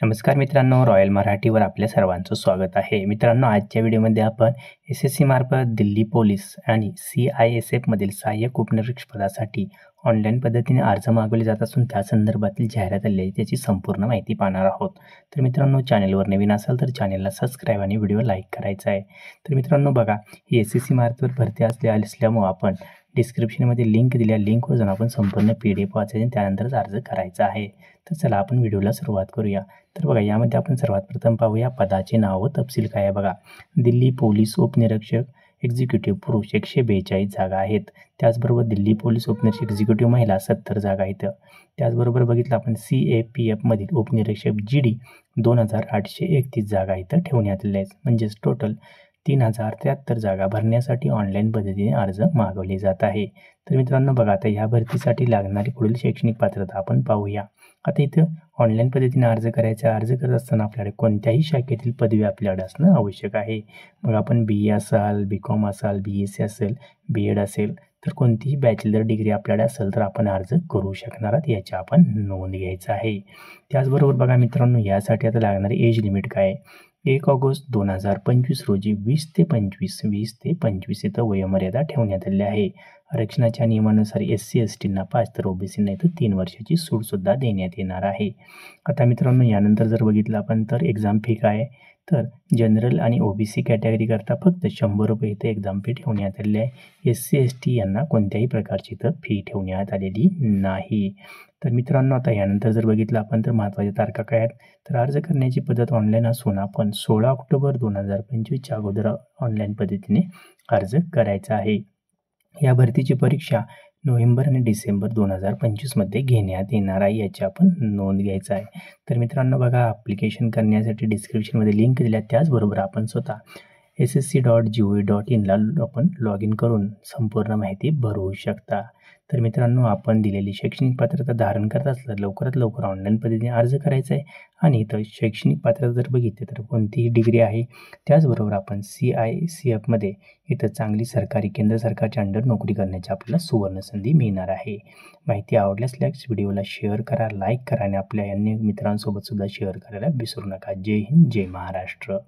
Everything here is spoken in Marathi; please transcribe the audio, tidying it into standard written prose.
नमस्कार मित्रांनो, रॉयल मराठीवर आपल्या सर्वांचं स्वागत आहे. मित्रांनो, आजच्या व्हिडिओमध्ये आपण एस-एस-सी मार्फत दिल्ली पोलीस आणि CISF मधील सहाय्यक उपनिरीक्षक पदासाठी ऑनलाईन पद्धतीने अर्ज मागवले जात असून त्या संदर्भातील जाहिरात आली आहे त्याची संपूर्ण माहिती पाहणार आहोत. तर मित्रांनो, चॅनलवर नवीन असाल तर चॅनलला सबस्क्राईब आणि व्हिडिओ लाईक करायचा आहे. तर मित्रांनो बघा, ही एस-एस-सी मार्फत भरती असल्यामुळे आपण डिस्क्रिप्शनमध्ये लिंक दिल्या लिंकवर जाऊन आपण संपूर्ण PDF वाचायची आणि त्यानंतरच अर्ज करायचा आहे. तर चला आपण व्हिडिओला सुरुवात करूया. तर बघा, यामध्ये आपण सर्वात प्रथम पाहूया पदाचे नाव व तपशील काय आहे. बघा, दिल्ली पोलीस उपनिरीक्षक एक्झिक्युटिव्ह पुरुष 142 जागा आहेत. त्याचबरोबर दिल्ली पोलीस उपनिरीक्षक एक्झिक्युटिव्ह महिला 70 जागा आहेत. त्याचबरोबर बघितलं आपण CAPF-मधील उपनिरीक्षक GD 2831 जागा इथं ठेवण्यात आलेल्या आहेत. म्हणजेच टोटल 3073 जागा भरण्यासाठी ऑनलाईन पद्धतीने अर्ज मागवले जात आहे. तर मित्रांनो बघा, आता या भरतीसाठी लागणारी पुढील शैक्षणिक पात्रता आपण पाहूया. आता इथं ऑनलाईन पद्धतीने अर्ज करत असताना आपल्याकडे कोणत्याही शाखेतील पदवी आपल्याकडे असणं आवश्यक आहे. मग आपण BA असाल, BCom असाल, BSc असेल, BEd असेल, तर कोणतीही बॅचलर डिग्री आपल्याकडे असेल तर आपण अर्ज करू शकणार आहात, याची आपण नोंद घ्यायचं आहे. त्याचबरोबर बघा मित्रांनो, यासाठी आता लागणारी एज लिमिट काय आहे. 1 ऑगस्ट 2025 रोजी 20 ते 25 इथं वयोमर्यादा ठेवण्यात आली आहे. आरक्षणाच्या नियमानुसार SC-STंना 5 तर OBCंना इथं 3 वर्षाची सूटसुद्धा देण्यात येणार आहे. आता मित्रांनो, यानंतर जर बघितलं आपण तर एक्झाम फी काय आहे. तर जनरल आणि OBC कॅटेगरीकरता फक्त 100 रुपये इथं एक्झाम फी ठेवण्यात आलेली आहे. SC-ST यांना कोणत्याही प्रकारची इथं फी ठेवण्यात आलेली नाही. तर मित्रांनो, आता यानंतर जर बघितलं आपण तर महत्त्वाच्या तारखा काय आहेत. तर अर्ज करण्याची पद्धत ऑनलाईन असून आपण 16 ऑक्टोबर 2025च्या अगोदर ऑनलाईन पद्धतीने अर्ज करायचा आहे. या भरतीची परीक्षा नोव्हेंबर आणि डिसेंबर 2025मध्ये घेण्यात येणार आहे, याची आपण नोंद घ्यायचं आहे. तर मित्रांनो बघा, ॲप्लिकेशन करण्यासाठी डिस्क्रिप्शनमध्ये लिंक दिल्या, त्याचबरोबर आपण स्वतः ssc.gov.in ला आपण लॉग इन करून संपूर्ण माहिती भरवू शकता. तर मित्रांनो, आपण दिलेली शैक्षणिक पात्रता धारण करत असल्यास लवकरात लवकर ऑनलाईन पद्धतीने अर्ज करायचा आहे. आणि इथं शैक्षणिक पात्रता जर बघितली तर कोणतीही डिग्री आहे. त्याचबरोबर आपण CICF-मध्ये इथं चांगली सरकारी केंद्र सरकारच्या अंडर नोकरी करण्याची आपल्याला सुवर्ण संधी मिळणार आहे. माहिती आवडल्यास व्हिडिओला शेअर करा, लाईक करा आणि आपल्या अन्य मित्रांसोबत सुद्धा शेअर करायला विसरू नका. जय हिंद, जय महाराष्ट्र.